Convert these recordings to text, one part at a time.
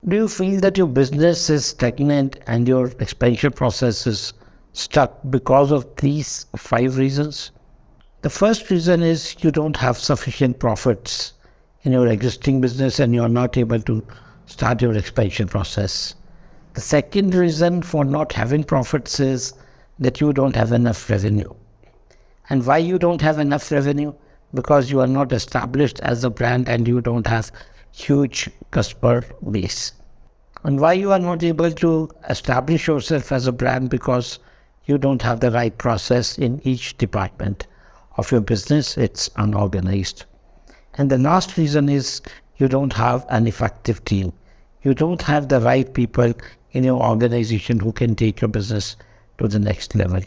Do you feel that your business is stagnant and your expansion process is stuck because of these 5 reasons? The first reason is you don't have sufficient profits in your existing business and you are not able to start your expansion process. The second reason for not having profits is that you don't have enough revenue. And why you don't have enough revenue? Because you are not established as a brand and you don't have huge customer base. And why you are not able to establish yourself as a brand? Because you don't have the right process in each department of your business. It's unorganized. And the last reason is you don't have an effective team. You don't have the right people in your organization who can take your business to the next level.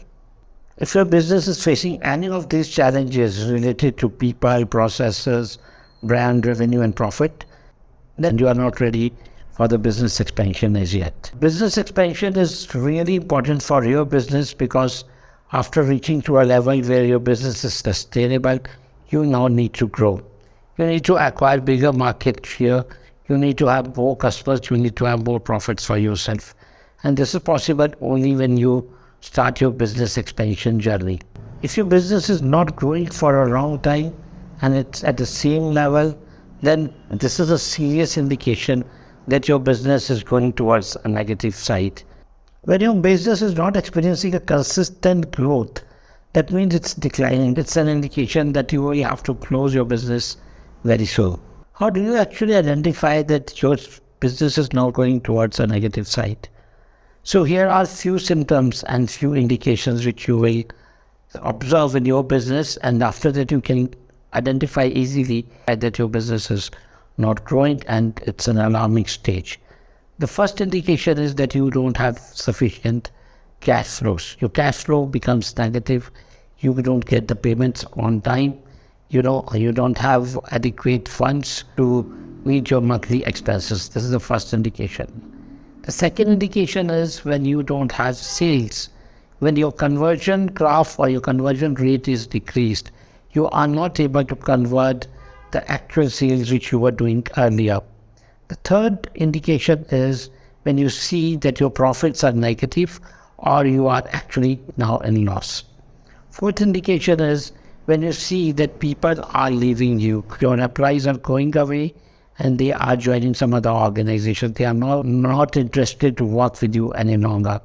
If your business is facing any of these challenges related to people, processes, brand, revenue, and profit, then you are not ready for the business expansion as yet. Business expansion is really important for your business because after reaching to a level where your business is sustainable, you now need to grow. You need to acquire bigger market share. You need to have more customers. You need to have more profits for yourself. And this is possible only when you start your business expansion journey. If your business is not growing for a long time and it's at the same level, then this is a serious indication that your business is going towards a negative side. When your business is not experiencing a consistent growth, that means it's declining. It's an indication that you will have to close your business very soon. How do you actually identify that your business is now going towards a negative side? So here are few symptoms and few indications which you will observe in your business, and after that you can identify easily that your business is not growing and it's an alarming stage. The first indication is that you don't have sufficient cash flows. Your cash flow becomes negative. You don't get the payments on time. You don't have adequate funds to meet your monthly expenses. This is the first indication. The second indication is when you don't have sales. When your conversion graph or your conversion rate is decreased, you are not able to convert the actual sales which you were doing earlier. The third indication is when you see that your profits are negative or you are actually now in loss. Fourth indication is when you see that people are leaving you, your employees are going away and they are joining some other organization. They are not interested to work with you any longer.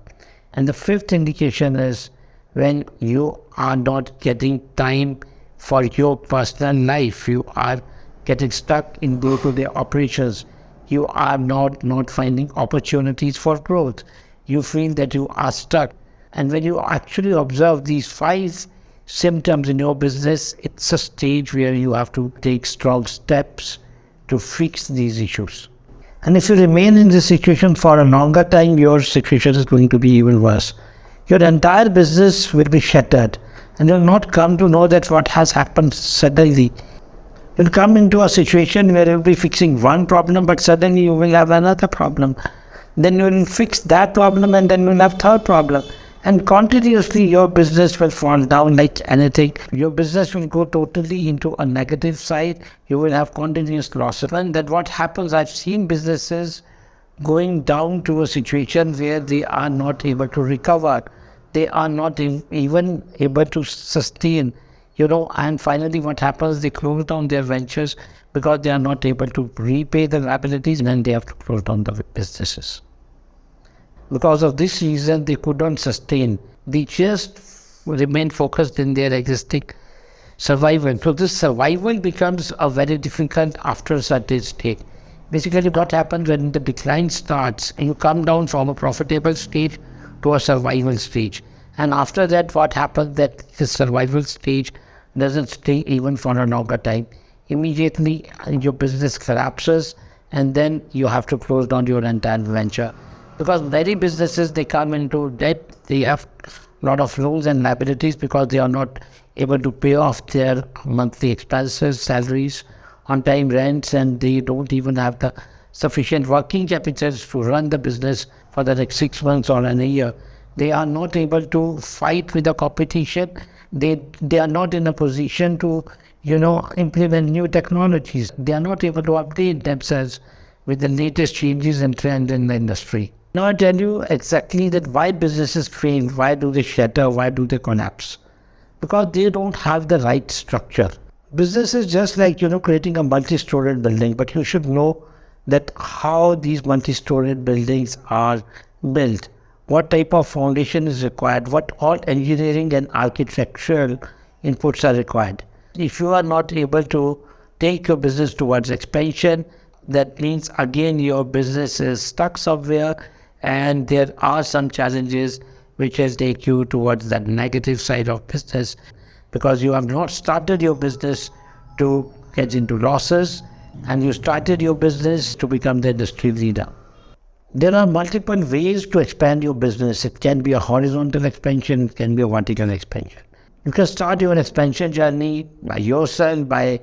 And the fifth indication is when you are not getting time for your personal life. You are getting stuck in day-to-day operations. You are not finding opportunities for growth. You feel that you are stuck. And when you actually observe these 5 symptoms in your business, it's a stage where you have to take strong steps to fix these issues. And if you remain in this situation for a longer time, your situation is going to be even worse. Your entire business will be shattered and you'll not come to know that what has happened suddenly. You'll come into a situation where you'll be fixing one problem, but suddenly you will have another problem. Then you'll fix that problem and then you'll have third problem. And continuously your business will fall down like anything. Your business will go totally into a negative side. You will have continuous losses. And that what happens, I've seen businesses going down to a situation where they are not able to recover. They are not even able to sustain, and finally what happens, they close down their ventures because they are not able to repay the liabilities and then they have to close down the businesses. Because of this reason, they could not sustain. They just remain focused in their existing survival. So this survival becomes a very difficult after a certain stage. Basically, what happens when the decline starts, and you come down from a profitable stage to a survival stage. And after that, what happens that the survival stage doesn't stay even for a longer time. Immediately, your business collapses, and then you have to close down your entire venture. Because many businesses, they come into debt, they have a lot of loans and liabilities because they are not able to pay off their monthly expenses, salaries, on-time rents, and they don't even have the sufficient working capital to run the business for the next 6 months or a year. They are not able to fight with the competition. They are not in a position to, implement new technologies. They are not able to update themselves with the latest changes and trends in the industry. Now I tell you exactly that why businesses fail, why do they shatter, why do they collapse? Because they don't have the right structure. Business is just like, creating a multi-storied building, but you should know that how these multi-storied buildings are built, what type of foundation is required, what all engineering and architectural inputs are required. If you are not able to take your business towards expansion, that means again your business is stuck somewhere and there are some challenges which has take you towards that negative side of business because you have not started your business to get into losses and you started your business to become the industry leader. There are multiple ways to expand your business. It can be a horizontal expansion, it can be a vertical expansion. You can start your expansion journey by yourself, by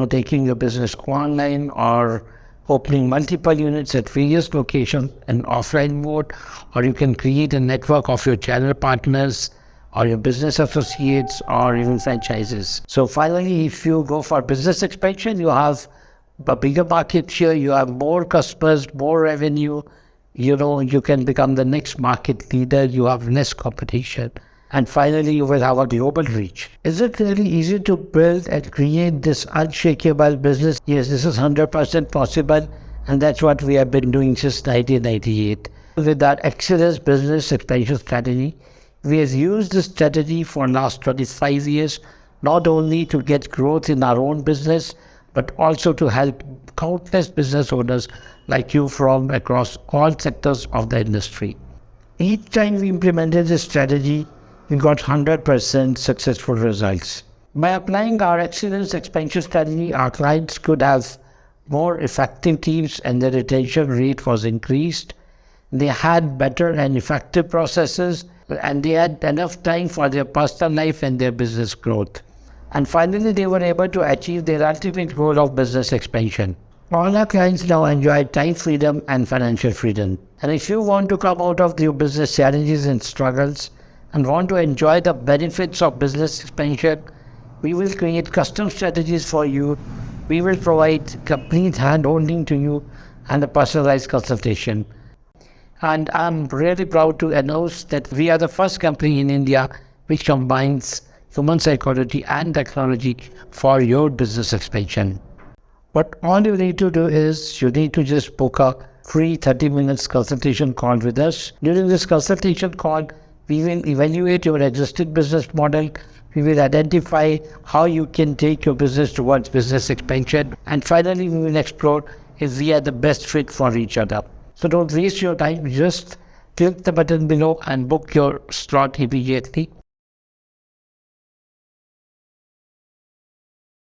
taking your business online or opening multiple units at various locations in offline mode, or you can create a network of your channel partners or your business associates or even franchises. So finally, if you go for business expansion, you have a bigger market share, you have more customers, more revenue, you can become the next market leader, you have less competition. And finally, you will have a global reach. Is it really easy to build and create this unshakable business? Yes, this is 100% possible. And that's what we have been doing since 1998. With our excellence business expansion strategy, we have used this strategy for the last 25 years, not only to get growth in our own business, but also to help countless business owners like you from across all sectors of the industry. Each time we implemented this strategy, we got 100% successful results. By applying our excellence expansion strategy, our clients could have more effective teams and their retention rate was increased. They had better and effective processes and they had enough time for their personal life and their business growth. And finally, they were able to achieve their ultimate goal of business expansion. All our clients now enjoy time freedom and financial freedom. And if you want to come out of your business challenges and struggles, and want to enjoy the benefits of business expansion, we will create custom strategies for you. We will provide complete hand-holding to you and a personalized consultation. And I'm really proud to announce that we are the first company in India which combines human psychology and technology for your business expansion. What all you need to do is you need to just book a free 30 minutes consultation call with us. During this consultation call, we will evaluate your existing business model. We will identify how you can take your business towards business expansion. And finally, we will explore if we are the best fit for each other. So don't waste your time. Just click the button below and book your slot immediately.